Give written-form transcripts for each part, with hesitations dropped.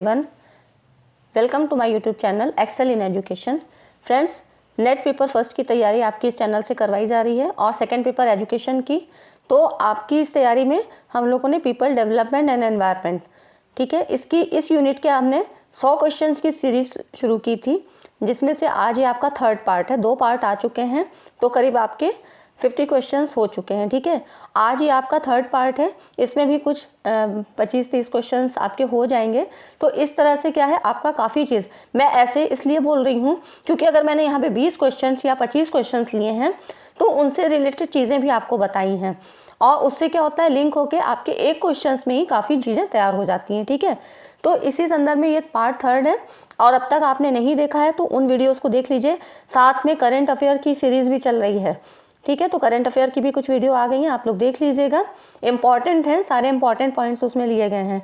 One welcome to my YouTube channel excel in education. Friends, net paper first की तैयारी आपकी इस channel से करवाई जा रही है और सेकंड पेपर एजुकेशन की। तो आपकी इस तैयारी में हम लोगों ने पीपल डेवलपमेंट एंड एनवायरनमेंट, ठीक है, इस यूनिट के हमने 100 क्वेश्चंस की सीरीज शुरू की थी, जिसमें से आज ये आपका थर्ड पार्ट है। 2 पार्ट आ चुके हैं, तो करीब आपके 50 क्वेश्चंस हो चुके हैं। ठीक है, आज ये आपका थर्ड पार्ट है, इसमें भी कुछ 25-30 क्वेश्चंस आपके हो जाएंगे। तो इस तरह से क्या है, आपका काफ़ी चीज़ मैं ऐसे इसलिए बोल रही हूँ क्योंकि अगर मैंने यहाँ पे 20 क्वेश्चंस या 25 क्वेश्चंस लिए हैं तो उनसे रिलेटेड चीज़ें भी आपको बताई हैं, और उससे क्या होता है, लिंक होके आपके एक क्वेश्चंस में ही काफ़ी चीज़ें तैयार हो जाती हैं। ठीक है, तो इसी संदर्भ में ये पार्ट थर्ड है, और अब तक आपने नहीं देखा है तो उन वीडियोज़ को देख लीजिए। साथ में करेंट अफेयर की सीरीज़ भी चल रही है। ठीक है, तो करंट अफेयर की भी कुछ वीडियो आ गई हैं, आप लोग देख लीजिएगा। इंपॉर्टेंट हैं, सारे इंपॉर्टेंट पॉइंट्स उसमें लिए गए हैं।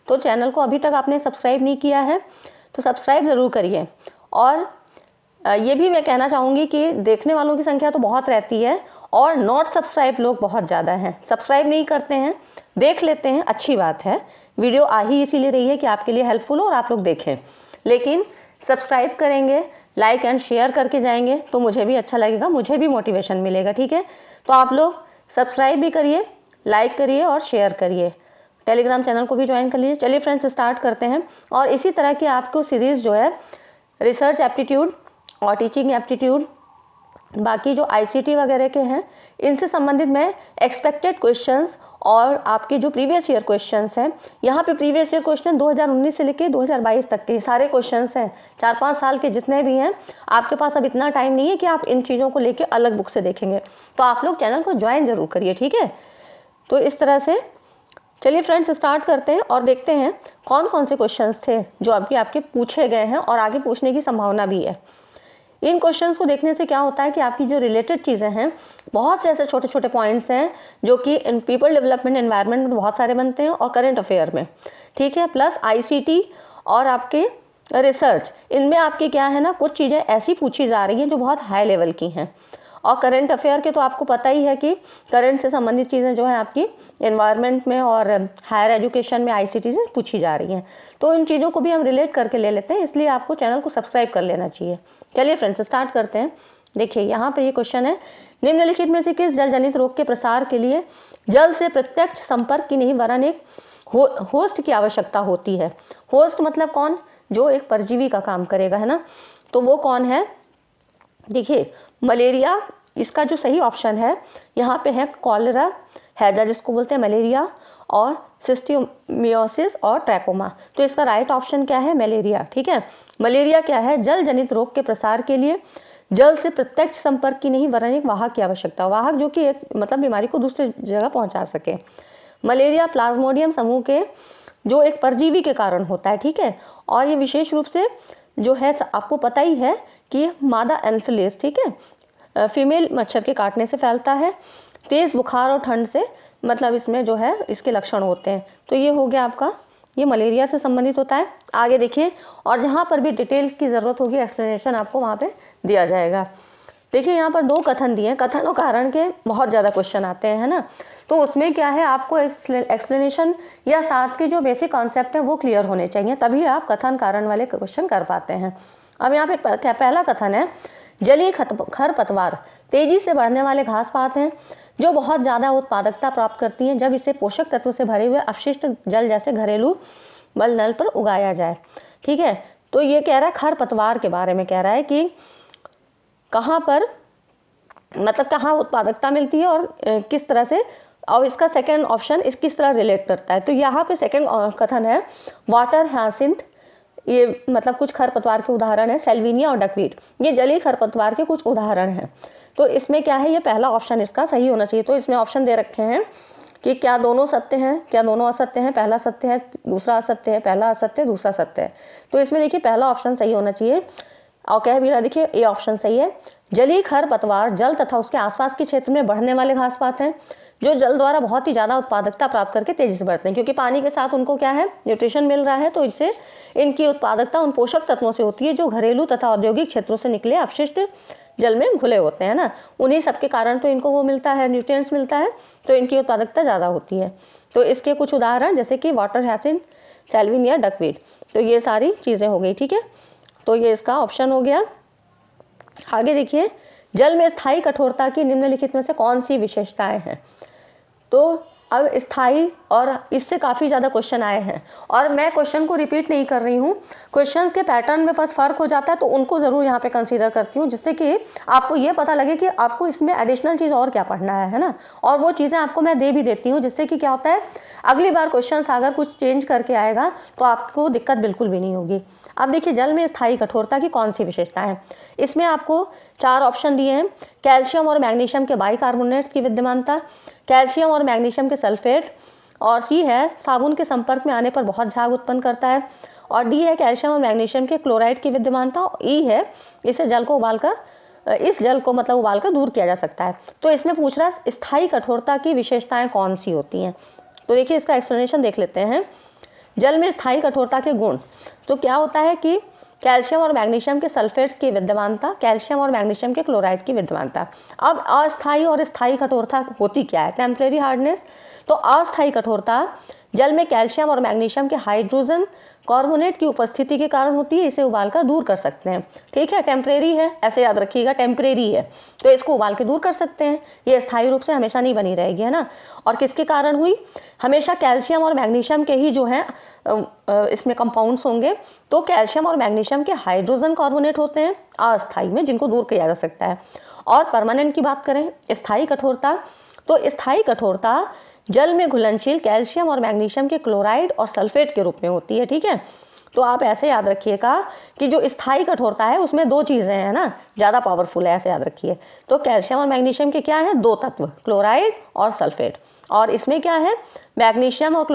तो चैनल को अभी तक आपने सब्सक्राइब नहीं किया है तो सब्सक्राइब ज़रूर करिए। और ये भी मैं कहना चाहूँगी कि देखने वालों की संख्या तो बहुत रहती है और नॉट सब्सक्राइब लोग बहुत ज़्यादा हैं। सब्सक्राइब नहीं करते हैं, देख लेते हैं, अच्छी बात है, वीडियो आ ही इसीलिए रही है कि आपके लिए हेल्पफुल हो और आप लोग देखें। लेकिन सब्सक्राइब करेंगे, लाइक एंड शेयर करके जाएंगे तो मुझे भी अच्छा लगेगा, मुझे भी मोटिवेशन मिलेगा। ठीक है, तो आप लोग सब्सक्राइब भी करिए, लाइक करिए और शेयर करिए। टेलीग्राम चैनल को भी ज्वाइन कर लीजिए। चलिए फ्रेंड्स, स्टार्ट करते हैं। और इसी तरह की आपको सीरीज़ जो है रिसर्च एप्टीट्यूड और टीचिंग एप्टीट्यूड, बाकी जो आईसीटी वगैरह के हैं, इनसे संबंधित मैं एक्सपेक्टेड क्वेश्चंस और आपके जो प्रीवियस ईयर क्वेश्चंस हैं, यहाँ पे प्रीवियस ईयर क्वेश्चन 2019 से लेके 2022 तक के सारे क्वेश्चंस हैं, 4-5 साल के जितने भी हैं। आपके पास अब इतना टाइम नहीं है कि आप इन चीज़ों को लेके अलग बुक से देखेंगे, तो आप लोग चैनल को ज्वाइन जरूर करिए। ठीक है, तो इस तरह से चलिए फ्रेंड्स, स्टार्ट करते हैं और देखते हैं कौन कौन से क्वेश्चंस थे जो अभी आपके पूछे गए हैं और आगे पूछने की संभावना भी है। इन क्वेश्चंस को देखने से क्या होता है कि आपकी जो रिलेटेड चीज़ें हैं, बहुत से ऐसे छोटे छोटे पॉइंट्स हैं जो कि इन पीपल डेवलपमेंट एनवायरनमेंट में बहुत सारे बनते हैं और करंट अफेयर में। ठीक है, प्लस आईसीटी और आपके रिसर्च, इनमें आपके क्या है ना, कुछ चीज़ें ऐसी पूछी जा रही हैं जो बहुत हाई लेवल की हैं। और करंट अफेयर के तो आपको पता ही है कि करंट से संबंधित चीज़ें जो है आपकी एनवायरनमेंट में और हायर एजुकेशन में आईसीटी से पूछी जा रही हैं। तो इन चीज़ों को भी हम रिलेट करके ले लेते हैं, इसलिए आपको चैनल को सब्सक्राइब कर लेना चाहिए। चलिए फ्रेंड्स, स्टार्ट करते हैं। देखिए यहाँ पे ये क्वेश्चन है, निम्नलिखित में से किस जल जनित रोग के प्रसार के लिए जल से प्रत्यक्ष संपर्क की नहीं वरन एक होस्ट की आवश्यकता होती है। होस्ट मतलब कौन, जो एक परजीवी का काम करेगा, है ना, तो वो कौन है। देखिए मलेरिया, इसका जो सही ऑप्शन है यहाँ पे है कॉलेरा, हैजा जिसको बोलते हैं मलेरिया, और सिस्टियोमियोसिस और ट्रैकोमा। तो इसका राइट ऑप्शन क्या है, मलेरिया। ठीक है, मलेरिया क्या है, जल जनित रोग के प्रसार के लिए जल से प्रत्यक्ष संपर्क की नहीं वरन एक वाहक की आवश्यकता, वाहक जो कि एक मतलब बीमारी को दूसरी जगह पहुंचा सके। मलेरिया प्लाज्मोडियम समूह के जो एक परजीवी के कारण होता है। ठीक है, और ये विशेष रूप से जो है आपको पता ही है कि मादा एन्फिलिस, ठीक है, फीमेल मच्छर के काटने से फैलता है। तेज़ बुखार और ठंड से मतलब इसमें जो है इसके लक्षण होते हैं। तो ये हो गया आपका, ये मलेरिया से संबंधित होता है। आगे देखिए, और जहाँ पर भी डिटेल की ज़रूरत होगी एक्सप्लेनेशन आपको वहाँ पे दिया जाएगा। देखिए यहाँ पर 2 कथन दिए हैं, कथन और कारण के बहुत ज़्यादा क्वेश्चन आते हैं, है ना। तो उसमें क्या है, आपको एक्सप्लेनेशन या साथ के जो बेसिक कॉन्सेप्ट है वो क्लियर होने चाहिए, तभी आप कथन कारण वाले क्वेश्चन कर पाते हैं। अब यहाँ पे पहला कथन है, जलीय खरपतवार तेजी से बढ़ने वाले घास पात हैं जो बहुत ज़्यादा उत्पादकता प्राप्त करती हैं जब इसे पोषक तत्वों से भरे हुए अपशिष्ट जल जैसे घरेलू बल नल पर उगाया जाए। ठीक है, तो ये कह रहा है खरपतवार के बारे में, कह रहा है कि कहाँ पर मतलब कहाँ उत्पादकता मिलती है और किस तरह से, और इसका सेकंड ऑप्शन इस किस तरह रिलेट करता है। तो यहाँ पे सेकंड कथन है वाटर ह्यासिंथ, ये मतलब कुछ खरपतवार के उदाहरण है, सेल्विनिया और डकवीट, ये जलीय खरपतवार के कुछ उदाहरण हैं। तो इसमें क्या है, ये पहला ऑप्शन इसका सही होना चाहिए। तो इसमें ऑप्शन दे रखे हैं कि क्या दोनों सत्य हैं, क्या दोनों असत्य हैं, पहला सत्य है दूसरा असत्य है, पहला असत्य दूसरा सत्य है। तो इसमें देखिए पहला ऑप्शन सही होना चाहिए, और कह भी रहा, देखिए ये ऑप्शन सही है। जलीय खरपतवार जल तथा उसके आसपास के क्षेत्र में बढ़ने वाले घास पात हैं जो जल द्वारा बहुत ही ज़्यादा उत्पादकता प्राप्त करके तेजी से बढ़ते हैं, क्योंकि पानी के साथ उनको क्या है, न्यूट्रिशन मिल रहा है, तो इससे इनकी उत्पादकता उन पोषक तत्वों से होती है जो घरेलू तथा औद्योगिक क्षेत्रों से निकले अपशिष्ट जल में घुले होते हैं ना, उन्हीं सब के कारण तो इनको वो मिलता है, न्यूट्रिएंट्स मिलता है, तो इनकी उत्पादकता ज़्यादा होती है। तो इसके कुछ उदाहरण जैसे कि वाटर हैसिंथ, सैल्विन या डकवीट। तो ये सारी चीज़ें हो गई, ठीक है। तो ये इसका ऑप्शन हो गया। आगे देखिए, जल में स्थायी कठोरता की निम्नलिखित में से कौन सी विशेषताएं हैं। तो अब स्थायी और इससे काफ़ी ज़्यादा क्वेश्चन आए हैं और मैं क्वेश्चन को रिपीट नहीं कर रही हूँ, क्वेश्चंस के पैटर्न में बस फ़र्क हो जाता है तो उनको ज़रूर यहाँ पे कंसीडर करती हूँ, जिससे कि आपको ये पता लगे कि आपको इसमें एडिशनल चीज़ और क्या पढ़ना है ना। और वो चीज़ें आपको मैं दे भी देती हूँ, जिससे कि क्या होता है अगली बार क्वेश्चन अगर कुछ चेंज करके आएगा तो आपको दिक्कत बिल्कुल भी नहीं होगी। अब देखिए, जल में स्थायी कठोरता की कौन सी विशेषता है। इसमें आपको 4 ऑप्शन दिए हैं। कैल्शियम और मैग्नीशियम के बाइकार्बोनेट की विद्यमानता, कैल्शियम और मैग्नीशियम के सल्फेट, और सी है साबुन के संपर्क में आने पर बहुत झाग उत्पन्न करता है, और डी है कैल्शियम और मैग्नीशियम के क्लोराइड की विद्यमानता, और ई है इस जल को उबालकर दूर किया जा सकता है। तो इसमें पूछ रहा है स्थायी कठोरता की विशेषताएं कौन सी होती हैं। तो देखिए, इसका एक्सप्लेनेशन देख लेते हैं। जल में स्थायी कठोरता के गुण, तो क्या होता है कि कैल्शियम और मैग्नीशियम के सल्फेट्स की विद्यमानता, कैल्शियम और मैग्नीशियम के क्लोराइड की विद्यमानता। अब अस्थायी और स्थायी कठोरता होती क्या है। टेम्परेरी हार्डनेस, तो अस्थायी कठोरता जल में कैल्शियम और मैग्नीशियम के हाइड्रोजन कार्बोनेट की उपस्थिति के कारण होती है, इसे उबालकर दूर कर सकते हैं, ठीक है। टेम्परेरी है, ऐसे याद रखिएगा, टेम्परेरी है, तो इसको उबाल के दूर कर सकते हैं, ये स्थायी रूप से हमेशा नहीं बनी रहेगी, है ना। और किसके कारण हुई, हमेशा कैल्शियम और मैग्नीशियम के ही जो है इसमें कंपाउंड्स होंगे। तो कैल्शियम और मैग्नीशियम के हाइड्रोजन कार्बोनेट होते हैं अस्थायी में, जिनको दूर किया जा सकता है। और परमानेंट की बात करें, स्थायी कठोरता, तो स्थायी कठोरता जल में घुलनशील कैल्शियम और मैग्नीशियम के क्लोराइड और सल्फेट के रूप में होती है, ठीक है। तो आप ऐसे याद रखिएगा कि जो स्थायी कठोरता है उसमें 2 चीज़ें हैं ना, ज़्यादा पावरफुल है, ऐसे याद रखिए। तो कैल्शियम और मैग्नीशियम के क्या है, 2 तत्व, क्लोराइड और सल्फेट, और इसमें क्या है, मैग्नीशियम और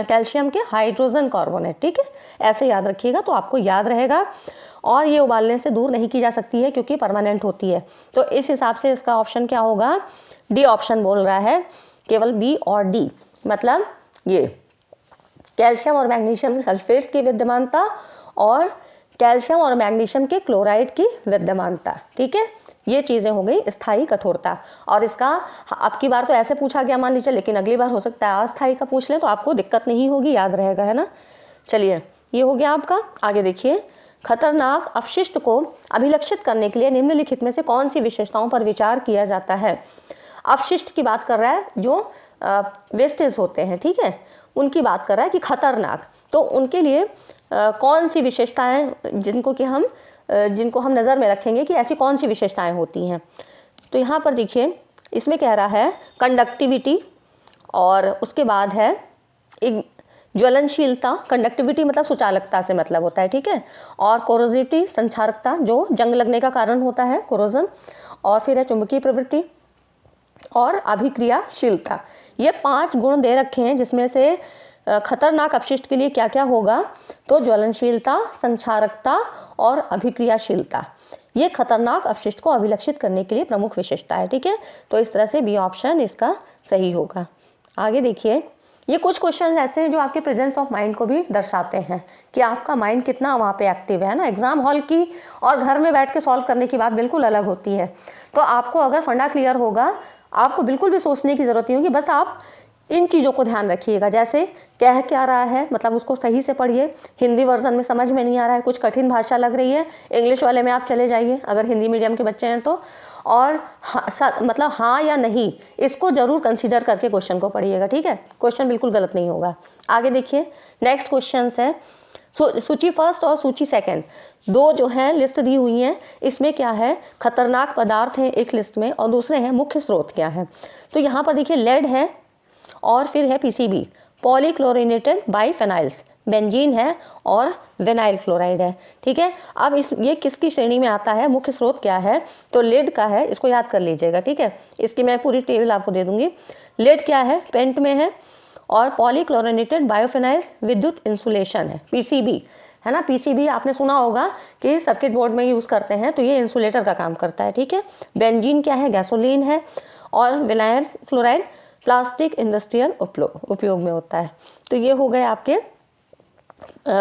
कैल्शियम के हाइड्रोजन कार्बोनेट, ठीक है। ऐसे याद रखिएगा तो आपको याद रहेगा। और ये उबालने से दूर नहीं की जा सकती है क्योंकि परमानेंट होती है। तो इस हिसाब से इसका ऑप्शन क्या होगा, डी ऑप्शन बोल रहा है, केवल बी और डी, मतलब ये कैल्शियम और मैग्नीशियम के सल्फेट्स की विद्यमानता और कैल्शियम और मैग्नीशियम के क्लोराइड की विद्यमानता, ठीक है। ये चीज़ें हो गई स्थायी कठोरता। और इसका अब की बार तो ऐसे पूछा गया मान लीजिए, लेकिन अगली बार हो सकता है अस्थायी का पूछ लें तो आपको दिक्कत नहीं होगी, याद रहेगा, है ना। चलिए, ये हो गया आपका। आगे देखिए, खतरनाक अपशिष्ट को अभिलक्षित करने के लिए निम्नलिखित में से कौन सी विशेषताओं पर विचार किया जाता है। अपशिष्ट की बात कर रहा है, जो वेस्टेज होते हैं, ठीक है, उनकी बात कर रहा है कि खतरनाक, तो उनके लिए कौन सी विशेषताएं जिनको हम नज़र में रखेंगे कि ऐसी कौन सी विशेषताएं होती हैं। तो यहाँ पर देखिए, इसमें कह रहा है कंडक्टिविटी, और उसके बाद है एक ज्वलनशीलता, कंडक्टिविटी मतलब सुचालकता से मतलब होता है, ठीक है, और कोरोजिविटी संचारकता, जो जंग लगने का कारण होता है, कोरोजन, और फिर है चुंबकीय प्रवृत्ति और अभिक्रियाशीलता। ये 5 गुण दे रखे हैं, जिसमें से खतरनाक अपशिष्ट के लिए क्या क्या होगा, तो ज्वलनशीलता, संचारकता और अभिक्रियाशीलता, ये खतरनाक अपशिष्ट को अभिलक्षित करने के लिए प्रमुख विशेषता है, ठीक है। तो इस तरह से बी ऑप्शन इसका सही होगा। आगे देखिए, ये कुछ क्वेश्चन ऐसे हैं जो आपके प्रेजेंस ऑफ माइंड को भी दर्शाते हैं कि आपका माइंड कितना वहाँ पे एक्टिव है ना। एग्जाम हॉल की और घर में बैठ के सॉल्व करने की बात बिल्कुल अलग होती है। तो आपको अगर फंडा क्लियर होगा, आपको बिल्कुल भी सोचने की ज़रूरत नहीं होगी, बस आप इन चीज़ों को ध्यान रखिएगा। जैसे कह क्या रहा है, मतलब उसको सही से पढ़िए। हिंदी वर्जन में समझ में नहीं आ रहा है, कुछ कठिन भाषा लग रही है, इंग्लिश वाले में आप चले जाइए अगर हिंदी मीडियम के बच्चे हैं तो। और मतलब हाँ या नहीं, इसको जरूर कंसीडर करके क्वेश्चन को पढ़िएगा, ठीक है। क्वेश्चन बिल्कुल गलत नहीं होगा। आगे देखिए, नेक्स्ट क्वेश्चन है सूची फर्स्ट और सूची सेकंड, 2 जो हैं लिस्ट दी हुई हैं। इसमें क्या है, खतरनाक पदार्थ हैं एक लिस्ट में, और दूसरे हैं मुख्य स्रोत क्या है। तो यहाँ पर देखिए, लेड है और फिर है पीसीबी, पॉलीक्लोरिनेटेड बाइफेनाइल्स, बेंजीन है और विनाइल क्लोराइड है, ठीक है। अब ये किसकी श्रेणी में आता है, मुख्य स्रोत क्या है, तो लेड का है, इसको याद कर लीजिएगा, ठीक है। इसकी मैं पूरी टेबल आपको दे दूंगी। लेड क्या है, पेंट में है, और पॉलीक्लोरिनेटेड बायोफेनाइल्स विद्युत इंसुलेशन है, पीसीबी, है ना। पीसीबी आपने सुना होगा कि सर्किट बोर्ड में यूज़ करते हैं, तो ये इंसुलेटर का काम करता है, ठीक है। बेंजीन क्या है, गैसोलीन है, और विनाइल क्लोराइड प्लास्टिक इंडस्ट्रियल उपयोग में होता है। तो ये हो गए आपके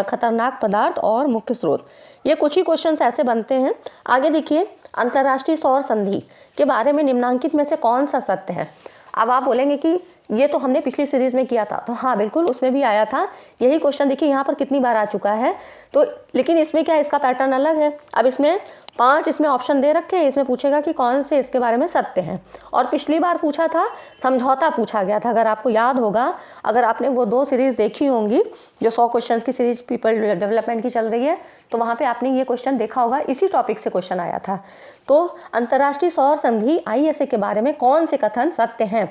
खतरनाक पदार्थ और मुख्य स्रोत। ये कुछ ही क्वेश्चंस ऐसे बनते हैं। आगे देखिए, अंतर्राष्ट्रीय सौर संधि के बारे में निम्नांकित में से कौन सा सत्य है। अब आप बोलेंगे कि ये तो हमने पिछली सीरीज में किया था, तो हाँ बिल्कुल उसमें भी आया था यही क्वेश्चन। देखिए यहाँ पर कितनी बार आ चुका है, तो लेकिन इसमें क्या है, इसका पैटर्न अलग है। अब इसमें 5 इसमें ऑप्शन दे रखे हैं, इसमें पूछेगा कि कौन से इसके बारे में सत्य हैं। और पिछली बार पूछा था समझौता पूछा गया था, अगर आपको याद होगा, अगर आपने वो 2 सीरीज देखी होंगी जो 100 क्वेश्चन की सीरीज पीपल डेवलपमेंट की चल रही है, तो वहाँ पे आपने ये क्वेश्चन देखा होगा, इसी टॉपिक से क्वेश्चन आया था। तो अंतर्राष्ट्रीय सौर संधि ISA के बारे में कौन से कथन सत्य हैं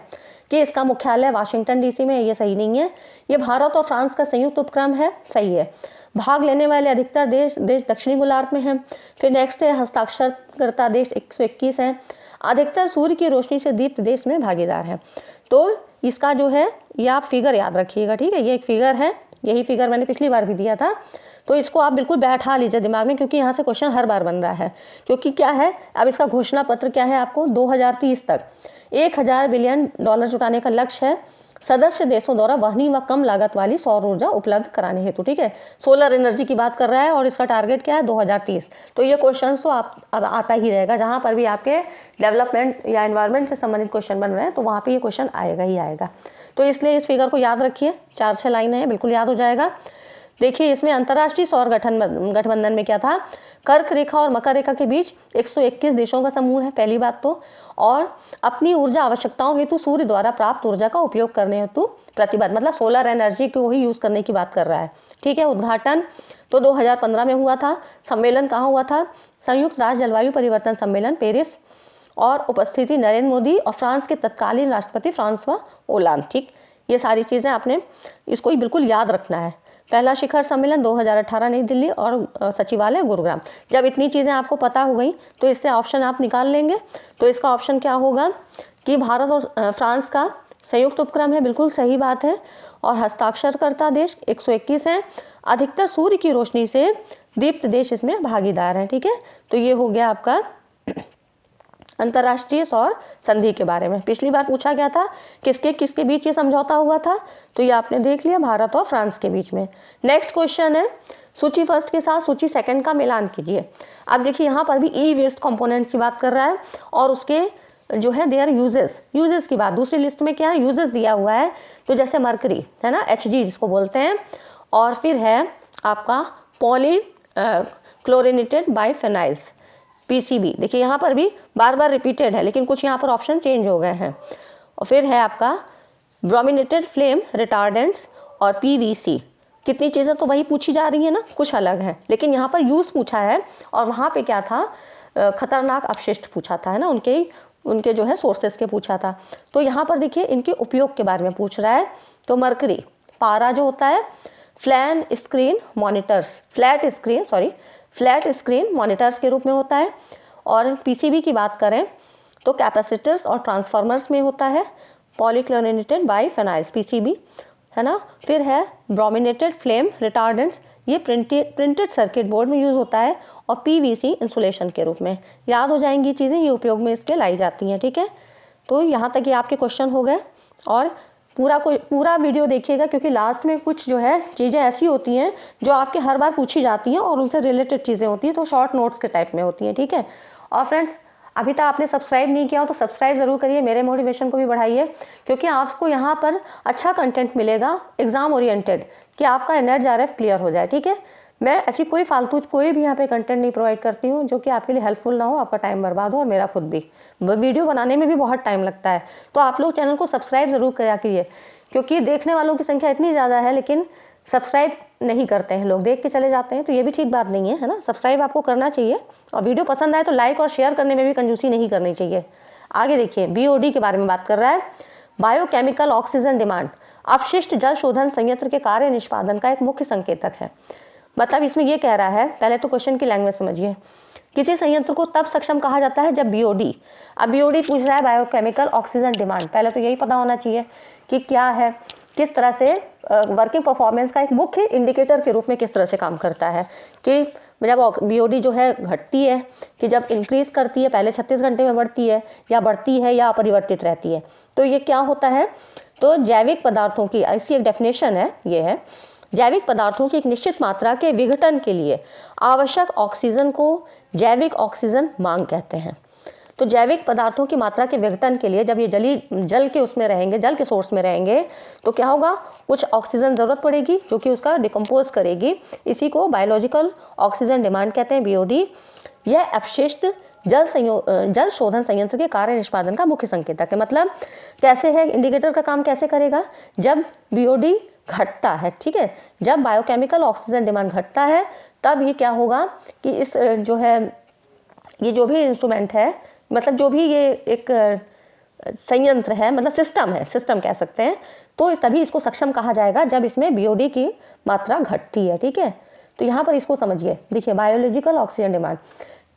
कि इसका मुख्यालय वाशिंगटन DC में है, ये सही नहीं है। ये भारत और फ्रांस का संयुक्त उपक्रम है, सही है। भाग लेने वाले अधिकतर देश दक्षिणी गोलार्ध में हैं। फिर नेक्स्ट है हस्ताक्षरकर्ता देश 121 हैं। अधिकतर सूर्य की रोशनी से दीप्त देश में भागीदार हैं। तो इसका जो है ये आप फिगर याद रखिएगा, ठीक है। ये एक फिगर है, यही फिगर मैंने पिछली बार भी दिया था, तो इसको आप बिल्कुल बैठा लीजिए दिमाग में, क्योंकि यहाँ से क्वेश्चन हर बार बन रहा है। क्योंकि क्या है, अब इसका घोषणा पत्र क्या है, आपको 2030 तक $1000 बिलियन जुटाने का लक्ष्य है सदस्य देशों द्वारा वहनी व कम लागत वाली सौर ऊर्जा उपलब्ध कराने हेतु, ठीक है। सोलर एनर्जी की बात कर रहा है और इसका टारगेट क्या है 2030। तो ये क्वेश्चन तो आप अब आता ही रहेगा, जहाँ पर भी आपके डेवलपमेंट या एनवायरनमेंट से संबंधित क्वेश्चन बन रहे हैं, तो वहाँ पे ये क्वेश्चन आएगा ही आएगा। तो इसलिए इस फिगर को याद रखिए, 4-6 लाइनें हैं, बिल्कुल याद हो जाएगा। देखिए इसमें अंतर्राष्ट्रीय सौर गठबंधन में क्या था, कर्क रेखा और मकर रेखा के बीच 121 देशों का समूह है, पहली बात तो। और अपनी ऊर्जा आवश्यकताओं हेतु सूर्य द्वारा प्राप्त ऊर्जा का उपयोग करने हेतु प्रतिबद्ध, मतलब सोलर एनर्जी को ही यूज करने की बात कर रहा है, ठीक है। उद्घाटन तो 2015 में हुआ था। सम्मेलन कहाँ हुआ था, संयुक्त राष्ट्र जलवायु परिवर्तन सम्मेलन पेरिस, और उपस्थिति नरेंद्र मोदी और फ्रांस के तत्कालीन राष्ट्रपति फ्रांसवा ओलांद, ठीक। ये सारी चीज़ें आपने इसको ही बिल्कुल याद रखना है। पहला शिखर सम्मेलन 2018 नई दिल्ली और सचिवालय गुरुग्राम। जब इतनी चीज़ें आपको पता हो गई तो इससे ऑप्शन आप निकाल लेंगे। तो इसका ऑप्शन क्या होगा कि भारत और फ्रांस का संयुक्त उपक्रम है, बिल्कुल सही बात है। और हस्ताक्षरकर्ता देश 121 हैं। अधिकतर सूर्य की रोशनी से दीप्त देश इसमें भागीदार हैं, ठीक है। तो ये हो गया आपका अंतर्राष्ट्रीय सौर संधि के बारे में। पिछली बार पूछा गया था किसके किसके बीच ये समझौता हुआ था, तो ये आपने देख लिया, भारत और फ्रांस के बीच में। नेक्स्ट क्वेश्चन है, सूची फर्स्ट के साथ सूची सेकंड का मिलान कीजिए। अब देखिए यहाँ पर भी ई वेस्ट कंपोनेंट्स की बात कर रहा है, और उसके जो है देयर यूजेस की बात। दूसरी लिस्ट में क्या है, यूजेस दिया हुआ है, तो जैसे मरकरी है ना, Hg जिसको बोलते हैं, और फिर है आपका पॉली क्लोरिनेटेड बाइफेनाइल्स PCB। देखिए यहाँ पर भी बार बार रिपीटेड है, लेकिन कुछ यहाँ पर ऑप्शन चेंज हो गए हैं। और फिर है आपका ब्रोमिनेटेड फ्लेम रिटार्डेंट्स और PVC। कितनी चीज़ें तो वही पूछी जा रही है ना, कुछ अलग है, लेकिन यहाँ पर यूज़ पूछा है, और वहाँ पे क्या था, खतरनाक अपशिष्ट पूछा था, है ना, उनके जो है सोर्सेस के पूछा था। तो यहाँ पर देखिए इनके उपयोग के बारे में पूछ रहा है। तो मरकरी पारा जो होता है, फ्लैट स्क्रीन मॉनिटर्स के रूप में होता है। और PCB की बात करें तो कैपेसिटर्स और ट्रांसफार्मर्स में होता है। पॉलीक्लोरिनेटेड बाइफेनाइल्स PCB, है ना। फिर है ब्रोमिनेटेड फ्लेम रिटार्डेंट्स, ये प्रिंटेड सर्किट बोर्ड में यूज़ होता है, और PVC इंसुलेशन के रूप में। याद हो जाएंगी चीज़ें, ये उपयोग में इसके लाई जाती हैं, ठीक है। तो यहाँ तक ये आपके क्वेश्चन हो गए, और पूरा वीडियो देखिएगा, क्योंकि लास्ट में कुछ जो है चीज़ें ऐसी होती हैं जो आपके हर बार पूछी जाती हैं और उनसे रिलेटेड चीज़ें होती हैं, तो शॉर्ट नोट्स के टाइप में होती हैं, ठीक है। और फ्रेंड्स, अभी तक आपने सब्सक्राइब नहीं किया हो तो सब्सक्राइब ज़रूर करिए, मेरे मोटिवेशन को भी बढ़ाइए, क्योंकि आपको यहाँ पर अच्छा कंटेंट मिलेगा एग्ज़ाम ओरिएंटेड, कि आपका NHRF क्लियर हो जाए, ठीक है। मैं ऐसी कोई फालतू कोई भी यहाँ पे कंटेंट नहीं प्रोवाइड करती हूँ जो कि आपके लिए हेल्पफुल ना हो, आपका टाइम बर्बाद हो, और मेरा खुद भी। वीडियो बनाने में भी बहुत टाइम लगता है, तो आप लोग चैनल को सब्सक्राइब ज़रूर करा कीजिए, क्योंकि देखने वालों की संख्या इतनी ज़्यादा है, लेकिन सब्सक्राइब नहीं करते हैं लोग, देख के चले जाते हैं, तो ये भी ठीक बात नहीं है ना। सब्सक्राइब आपको करना चाहिए, और वीडियो पसंद आए तो लाइक और शेयर करने में भी कंजूसी नहीं करनी चाहिए। आगे देखिए, BOD के बारे में बात कर रहा है। बायोकेमिकल ऑक्सीजन डिमांड अपशिष्ट जल शोधन संयंत्र के कार्य निष्पादन का एक मुख्य संकेतक है। मतलब इसमें ये कह रहा है, पहले तो क्वेश्चन की लैंग्वेज समझिए। किसी संयंत्र को तब सक्षम कहा जाता है जब BOD, अब BOD पूछ रहा है बायोकेमिकल ऑक्सीजन डिमांड, पहले तो यही पता होना चाहिए कि क्या है, किस तरह से वर्किंग परफॉर्मेंस का एक मुख्य इंडिकेटर के रूप में किस तरह से काम करता है, कि जब BOD जो है घटती है, कि जब इंक्रीज करती है, पहले 36 घंटे में बढ़ती है या अपरिवर्तित रहती है, तो ये क्या होता है। तो जैविक पदार्थों की ऐसी एक डेफिनेशन है, ये है जैविक पदार्थों की एक निश्चित मात्रा के विघटन के लिए आवश्यक ऑक्सीजन को जैविक ऑक्सीजन मांग कहते हैं। तो जैविक पदार्थों की मात्रा के विघटन के लिए जब ये जल के उसमें रहेंगे, जल के सोर्स में रहेंगे, तो क्या होगा, कुछ ऑक्सीजन ज़रूरत पड़ेगी जो कि उसका डिकम्पोज करेगी। इसी को बायोलॉजिकल ऑक्सीजन डिमांड कहते हैं, BOD। यह अपशिष्ट जल शोधन संयंत्र के कार्य निष्पादन का मुख्य संकेतक है। मतलब कैसे है, इंडिकेटर का काम कैसे करेगा, जब BOD घटता है, ठीक है, जब बायोकेमिकल ऑक्सीजन डिमांड घटता है तब ये क्या होगा कि इस जो है, ये जो भी इंस्ट्रूमेंट है, मतलब जो भी ये एक संयंत्र है, मतलब सिस्टम है, सिस्टम कह सकते हैं, तो तभी इसको सक्षम कहा जाएगा जब इसमें BOD की मात्रा घटती है, ठीक है। तो यहाँ पर इसको समझिए, देखिए बायोलॉजिकल ऑक्सीजन डिमांड,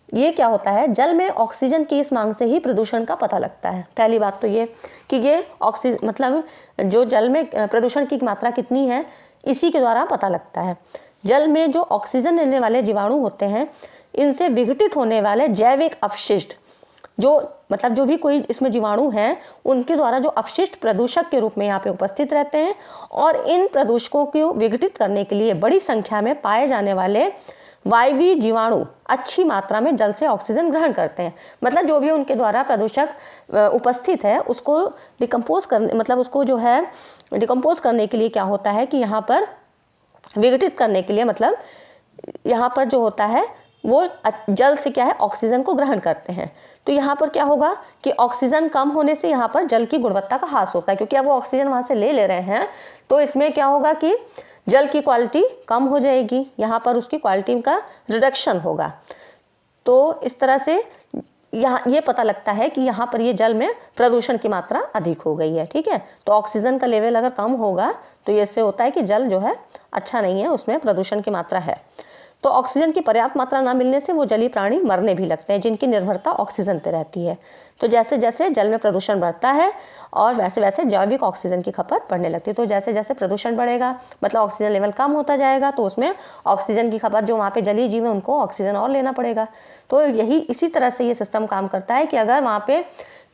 ये क्या होता है, जल में ऑक्सीजन की इस मांग से ही प्रदूषण का पता लगता है। पहली बात तो ये कि ये ऑक्सीजन, मतलब जो जल में प्रदूषण की मात्रा कितनी है, इसी के द्वारा पता लगता है। जल में जो ऑक्सीजन लेने वाले जीवाणु होते हैं, इनसे विघटित होने वाले जैविक अपशिष्ट, जो मतलब जो भी कोई इसमें जीवाणु हैं, उनके द्वारा जो अपशिष्ट प्रदूषक के रूप में यहाँ पे उपस्थित रहते हैं, और इन प्रदूषकों को विघटित करने के लिए बड़ी संख्या में पाए जाने वाले वायवीय जीवाणु अच्छी मात्रा में जल से ऑक्सीजन ग्रहण करते हैं। मतलब जो भी उनके द्वारा प्रदूषक उपस्थित है, उसको डिकम्पोज करने, मतलब उसको जो है डिकम्पोज करने के लिए क्या होता है कि यहाँ पर विघटित करने के लिए, मतलब यहाँ पर जो होता है वो जल से क्या है, ऑक्सीजन को ग्रहण करते हैं। तो यहाँ पर क्या होगा कि ऑक्सीजन कम होने से यहाँ पर जल की गुणवत्ता का ह्रास होता है, क्योंकि अब वो ऑक्सीजन वहाँ से ले रहे हैं, तो इसमें क्या होगा कि जल की क्वालिटी कम हो जाएगी, यहाँ पर उसकी क्वालिटी का रिडक्शन होगा। तो इस तरह से यहाँ ये पता लगता है कि यहाँ पर ये जल में प्रदूषण की मात्रा अधिक हो गई है, ठीक है। तो ऑक्सीजन का लेवल अगर कम होगा तो ये इससे होता है कि जल जो है अच्छा नहीं है, उसमें प्रदूषण की मात्रा है। तो ऑक्सीजन की पर्याप्त मात्रा ना मिलने से वो जलीय प्राणी मरने भी लगते हैं, जिनकी निर्भरता ऑक्सीजन पर रहती है। तो जैसे जैसे जल में प्रदूषण बढ़ता है और वैसे वैसे जैविक ऑक्सीजन की खपत बढ़ने लगती है। तो जैसे जैसे प्रदूषण बढ़ेगा, मतलब ऑक्सीजन लेवल कम होता जाएगा, तो उसमें ऑक्सीजन की खपत, जो वहाँ पे जलीय जीव है उनको ऑक्सीजन और लेना पड़ेगा। तो यही इसी तरह से ये सिस्टम काम करता है कि अगर वहाँ पे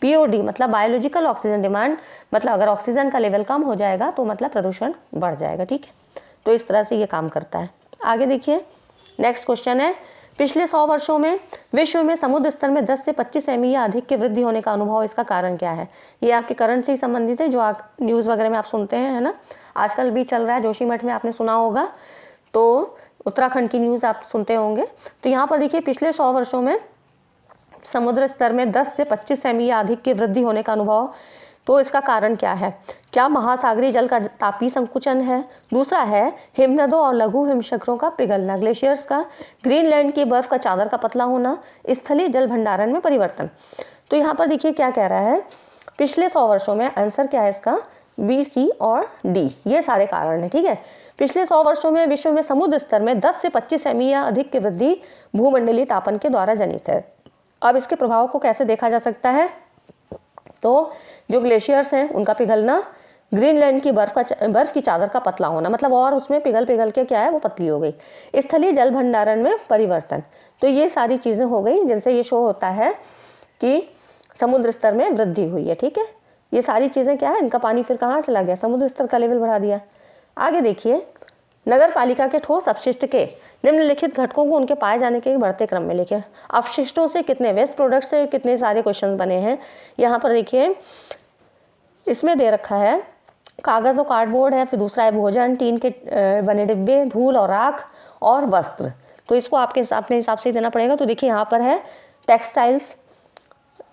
BOD मतलब बायोलॉजिकल ऑक्सीजन डिमांड, मतलब अगर ऑक्सीजन का लेवल कम हो जाएगा तो मतलब प्रदूषण बढ़ जाएगा, ठीक है। तो इस तरह से ये काम करता है। आगे देखिए, नेक्स्ट क्वेश्चन है, पिछले 100 वर्षों में विश्व में समुद्र स्तर में 10 से 25 सेमी या अधिक की वृद्धि होने का अनुभव, इसका कारण क्या है। ये आपके करंट से ही संबंधित है, जो न्यूज़ वगैरह में आप सुनते हैं, है ना, आजकल भी चल रहा है, जोशीमठ में आपने सुना होगा, तो उत्तराखंड की न्यूज़ आप सुनते होंगे। तो यहाँ पर देखिए, पिछले 100 वर्षों में समुद्र स्तर में 10 से 25 सेमी या अधिक की वृद्धि होने का अनुभव, तो इसका कारण क्या है। क्या महासागरीय जल का तापीय संकुचन है, दूसरा है हिमनदों और लघु हिमशिखरों का पिघलना, ग्लेशियर्स का, ग्रीनलैंड की बर्फ का चादर का पतला होना, स्थलीय जल भंडारण में परिवर्तन। तो यहाँ पर देखिए क्या कह रहा है, पिछले 100 वर्षों में, आंसर क्या है इसका, B, C और D, ये सारे कारण है, ठीक है। पिछले 100 वर्षों में विश्व में समुद्र स्तर में 10 से 25 सेमी या अधिक की वृद्धि भूमंडलीय तापन के द्वारा जनित है। अब इसके प्रभाव को कैसे देखा जा सकता है, तो जो ग्लेशियर्स हैं उनका पिघलना, ग्रीनलैंड की बर्फ की चादर का पतला होना, मतलब और उसमें पिघल के क्या है, वो पतली हो गई, स्थलीय जल भंडारण में परिवर्तन। तो ये सारी चीज़ें हो गई जिनसे ये शो होता है कि समुद्र स्तर में वृद्धि हुई है, ठीक है। ये सारी चीज़ें क्या है, इनका पानी फिर कहाँ चला गया, समुद्र स्तर का लेवल बढ़ा दिया। आगे देखिए, नगर पालिका के ठोस अपशिष्ट के निम्नलिखित घटकों को उनके पाए जाने के बढ़ते क्रम में लिखे। अपशिष्टों से कितने, वेस्ट प्रोडक्ट से कितने सारे क्वेश्चंस बने हैं। यहाँ पर देखिए, इसमें दे रखा है कागज़ और कार्डबोर्ड है, फिर दूसरा है भोजन, टीन के बने डिब्बे, धूल और राख और वस्त्र। तो इसको आपके अपने हिसाब से देना पड़ेगा। तो देखिए यहाँ पर है टेक्सटाइल्स,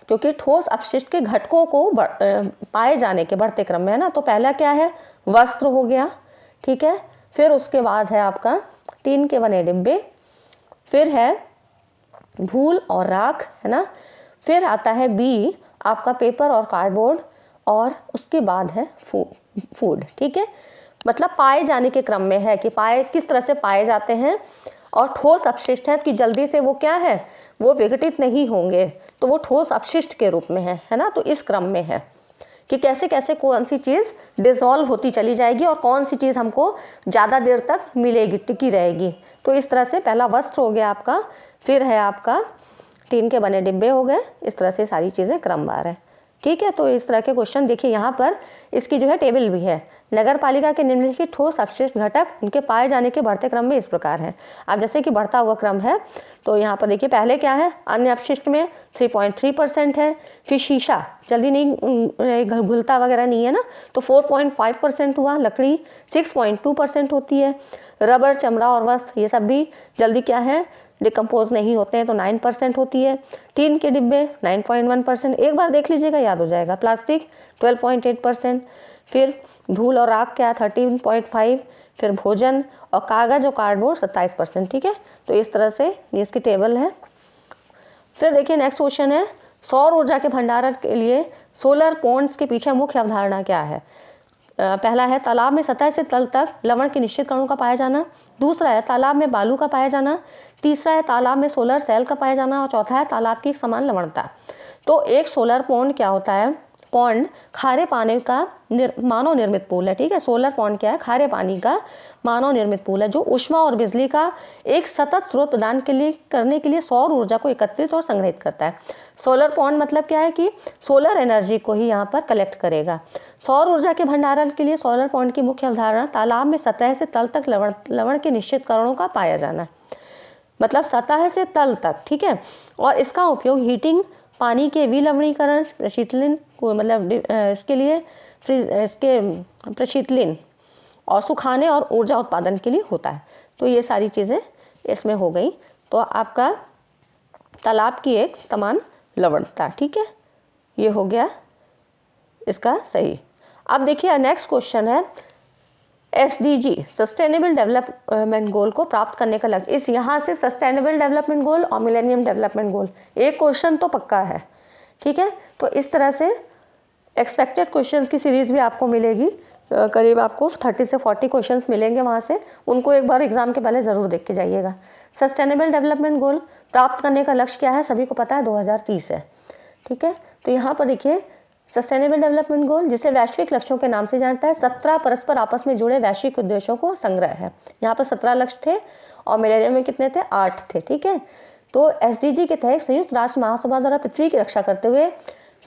क्योंकि ठोस अपशिष्ट के घटकों को पाए जाने के बढ़ते क्रम में, है ना। तो पहला क्या है, वस्त्र हो गया, ठीक है। फिर उसके बाद है आपका टीन के बने डिब्बे, फिर है धूल और राख, है ना। फिर आता है B, आपका पेपर और कार्डबोर्ड, और उसके बाद है फूड, ठीक है। मतलब पाए जाने के क्रम में है कि किस तरह से पाए जाते हैं, और ठोस अपशिष्ट है कि जल्दी से वो क्या है, वो विघटित नहीं होंगे, तो वो ठोस अपशिष्ट के रूप में है ना। तो इस क्रम में है कि कैसे कैसे कौन सी चीज़ डिसॉल्व होती चली जाएगी और कौन सी चीज़ हमको ज़्यादा देर तक मिलेगी, टिकी रहेगी। तो इस तरह से पहला वस्त्र हो गया आपका, फिर है आपका टीन के बने डिब्बे हो गए, इस तरह से सारी चीज़ें क्रमवार है, ठीक है। तो इस तरह के क्वेश्चन देखिए यहाँ पर इसकी जो है टेबल भी है। नगर पालिका के निम्नलिखित ठोस अपशिष्ट घटक उनके पाए जाने के बढ़ते क्रम में इस प्रकार है। अब जैसे कि बढ़ता हुआ क्रम है तो यहाँ पर देखिए पहले क्या है, अन्य अपशिष्ट में 3.3% है, फिर शीशा जल्दी नहीं घुलता वगैरह नहीं है ना, तो 4.5% हुआ, लकड़ी 6.2% होती है, रबर, चमड़ा और वस्त्र ये सब भी जल्दी क्या है डिकम्पोज नहीं होते हैं तो 9% होती है। टीन के डिब्बे 9.1%, एक बार देख लीजिएगा याद हो जाएगा। प्लास्टिक 12.8%, फिर धूल और राख क्या 13.5, फिर भोजन और कागज़ और कार्डबोर्ड 27%। ठीक है, तो इस तरह से ये इसकी टेबल है। फिर देखिए नेक्स्ट क्वेश्चन है, सौर ऊर्जा के भंडारण के लिए सोलर पॉन्ड्स के पीछे मुख्य अवधारणा क्या है। पहला है तालाब में सतह से तल तक लवण के निश्चित कणों का पाया जाना, दूसरा है तालाब में बालू का पाया जाना, तीसरा है तालाब में सोलर सेल का पाया जाना और चौथा है तालाब की समान लवणता। तो एक सोलर पॉन्ड क्या होता है, पॉन्ड खारे पानी का मानव निर्मित पूल है। ठीक है, सोलर पॉन्ड क्या है, खारे पानी का मानव निर्मित पूल है जो ऊष्मा और बिजली का एक सतत स्रोत प्रदान करने के लिए सौर ऊर्जा को एकत्रित और संग्रहित करता है। सोलर पॉन्ड मतलब क्या है कि सोलर एनर्जी को ही यहाँ पर कलेक्ट करेगा। सौर ऊर्जा के भंडारण के लिए सोलर पॉन्ड की मुख्य अवधारणा तालाब में सतह से तल तक लवण के निश्चित कणों का पाया जाना, मतलब सतह से तल तक। ठीक है, और इसका उपयोग हीटिंग, पानी के विलवणीकरण, प्रशीतलन को मतलब इसके लिए इसके प्रशीतलन और सुखाने और ऊर्जा उत्पादन के लिए होता है। तो ये सारी चीज़ें इसमें हो गई। तो आपका तालाब की एक समान लवणता। ठीक है, ये हो गया इसका सही। अब देखिए नेक्स्ट क्वेश्चन है, SDG सस्टेनेबल डेवलपमेंट गोल को प्राप्त करने का लक्ष्य। इस यहाँ से सस्टेनेबल डेवलपमेंट गोल और मिलेनियम डेवलपमेंट गोल एक क्वेश्चन तो पक्का है। ठीक है, तो इस तरह से एक्सपेक्टेड क्वेश्चंस की सीरीज़ भी आपको मिलेगी, करीब आपको 30 से 40 क्वेश्चंस मिलेंगे वहाँ से, उनको एक बार एग्जाम के पहले ज़रूर देख के जाइएगा। सस्टेनेबल डेवलपमेंट गोल प्राप्त करने का लक्ष्य क्या है, सभी को पता है 2030 है। ठीक है, तो यहाँ पर देखिए सस्टेनेबल डेवलपमेंट गोल जिसे वैश्विक लक्ष्यों के नाम से जानता है, 17 परस्पर आपस में जुड़े वैश्विक उद्देश्यों को संग्रह है। यहाँ पर 17 लक्ष्य थे और मिलेनियम में कितने थे, 8 थे। ठीक है, तो SDG के तहत संयुक्त राष्ट्र महासभा द्वारा पृथ्वी की रक्षा करते हुए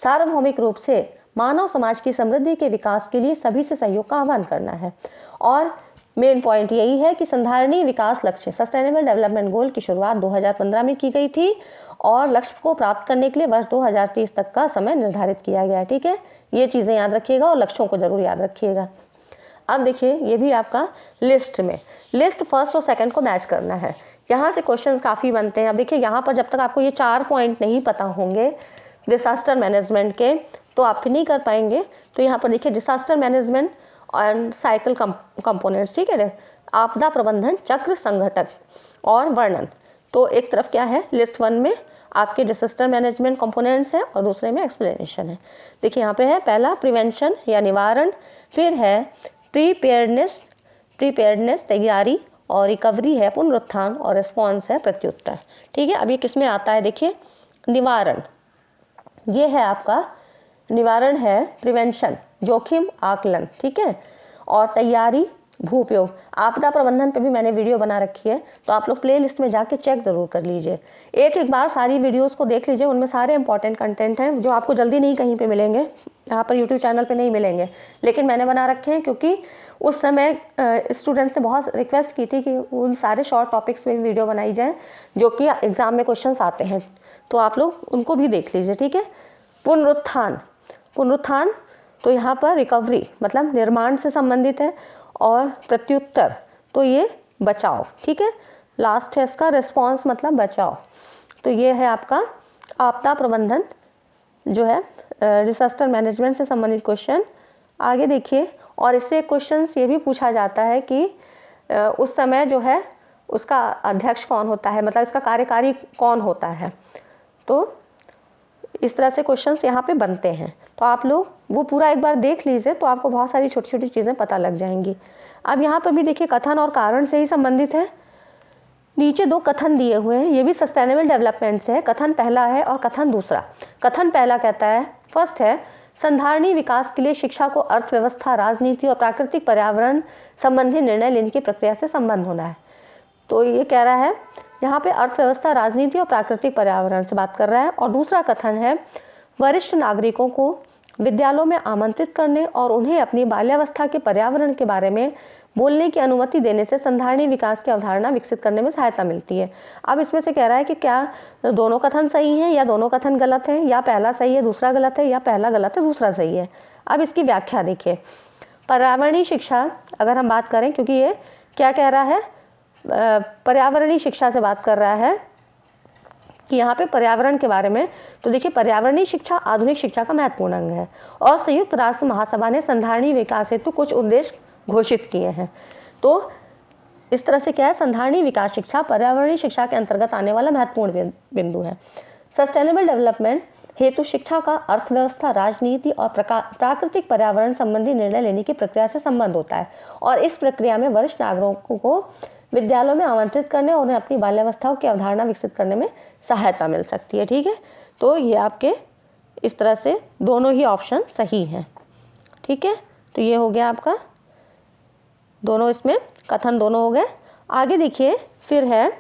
सार्वभौमिक रूप से मानव समाज की समृद्धि के विकास के लिए सभी से सहयोग का आह्वान करना है। और मेन पॉइंट यही है कि संधारणीय विकास लक्ष्य सस्टेनेबल डेवलपमेंट गोल की शुरुआत 2015 में की गई थी और लक्ष्य को प्राप्त करने के लिए वर्ष 2030 तक का समय निर्धारित किया गया है। ठीक है, ये चीज़ें याद रखिएगा और लक्ष्यों को जरूर याद रखिएगा। अब देखिए ये भी आपका लिस्ट में, लिस्ट फर्स्ट और सेकंड को मैच करना है। यहाँ से क्वेश्चंस काफ़ी बनते हैं। अब देखिए यहाँ पर जब तक आपको ये 4 पॉइंट नहीं पता होंगे डिसास्टर मैनेजमेंट के तो आप नहीं कर पाएंगे। तो यहाँ पर देखिए disaster management and cycle components. ठीक है, आपदा प्रबंधन चक्र, संघटक और वर्णन। तो एक तरफ क्या है, लिस्ट 1 में आपके डिसास्टर मैनेजमेंट कंपोनेंट्स हैं और दूसरे में एक्सप्लेनेशन है। देखिए यहाँ पे है पहला प्रिवेंशन या निवारण, फिर है प्रीपेयर्डनेस तैयारी, और रिकवरी है पुनरुत्थान, और रिस्पॉन्स है प्रत्युत्तर। ठीक है, अब ये किस में आता है, देखिए निवारण, ये है आपका निवारण है प्रिवेंशन जोखिम आकलन। ठीक है, और तैयारी भू उपयोग। आपदा प्रबंधन पे भी मैंने वीडियो बना रखी है, तो आप लोग प्ले लिस्ट में जाके चेक ज़रूर कर लीजिए। एक बार सारी वीडियोस को देख लीजिए, उनमें सारे इंपॉर्टेंट कंटेंट हैं जो आपको जल्दी नहीं कहीं पे मिलेंगे, यहाँ पर यूट्यूब चैनल पे नहीं मिलेंगे, लेकिन मैंने बना रखे हैं क्योंकि उस समय स्टूडेंट्स ने बहुत रिक्वेस्ट की थी कि उन सारे शॉर्ट टॉपिक्स में वीडियो बनाई जाए जो कि एग्ज़ाम में क्वेश्चन आते हैं, तो आप लोग उनको भी देख लीजिए। ठीक है, पुनरुत्थान तो यहाँ पर रिकवरी मतलब निर्माण से संबंधित है, और प्रत्युत्तर तो ये बचाव। ठीक है, लास्ट है इसका रिस्पॉन्स मतलब बचाव। तो ये है आपका आपदा प्रबंधन जो है डिसास्टर मैनेजमेंट से संबंधित क्वेश्चन। आगे देखिए, और इससे क्वेश्चन ये भी पूछा जाता है कि उस समय जो है उसका अध्यक्ष कौन होता है, मतलब इसका कार्यकारी कौन होता है। तो इस तरह से क्वेश्चंस यहाँ पे बनते हैं, तो आप लोग वो पूरा एक बार देख लीजिए तो आपको बहुत सारी छोटी छोटी चीज़ें पता लग जाएंगी। अब यहाँ पर भी देखिए कथन और कारण से ही संबंधित है। नीचे 2 कथन दिए हुए हैं, ये भी सस्टेनेबल डेवलपमेंट से है। कथन पहला है और कथन दूसरा। कथन पहला कहता है, फर्स्ट है संधारणीय विकास के लिए शिक्षा को अर्थव्यवस्था, राजनीति और प्राकृतिक पर्यावरण संबंधी निर्णय लेने की प्रक्रिया से संबंध होना है। तो ये कह रहा है यहाँ पे अर्थव्यवस्था, राजनीति और प्राकृतिक पर्यावरण से बात कर रहा है। और दूसरा कथन है वरिष्ठ नागरिकों को विद्यालयों में आमंत्रित करने और उन्हें अपनी बाल्यावस्था के पर्यावरण के बारे में बोलने की अनुमति देने से संधारणीय विकास की अवधारणा विकसित करने में सहायता मिलती है। अब इसमें से कह रहा है कि क्या दोनों कथन सही हैं या दोनों कथन गलत हैं, या पहला सही है दूसरा गलत है, या पहला गलत है दूसरा सही है। अब इसकी व्याख्या देखिए। पर्यावरणीय शिक्षा अगर हम बात करें, क्योंकि ये क्या कह रहा है, पर्यावरणीय शिक्षा से बात कर रहा है कि यहाँ पे पर्यावरण के बारे में, तो देखिए पर्यावरणीय शिक्षा आधुनिक शिक्षा का महत्वपूर्ण अंग है और संयुक्त राष्ट्र महासभा ने संधारणीय विकास हेतु कुछ उद्देश्य घोषित किए हैं। तो इस तरह से क्या है, संधारणीय विकास शिक्षा पर्यावरणीय शिक्षा के अंतर्गत आने वाला महत्वपूर्ण बिंदु है। सस्टेनेबल डेवलपमेंट हेतु शिक्षा का अर्थव्यवस्था, राजनीति और प्राकृतिक पर्यावरण संबंधी निर्णय लेने की प्रक्रिया से संबंध होता है और इस प्रक्रिया में वरिष्ठ नागरिकों को विद्यालयों में आमंत्रित करने और उन्हें अपनी बाल्यावस्थाओं की अवधारणा विकसित करने में सहायता मिल सकती है। ठीक है, तो ये आपके इस तरह से दोनों ही ऑप्शन सही हैं। ठीक है, तो ये हो गया आपका दोनों, इसमें कथन दोनों हो गए। आगे देखिए, फिर है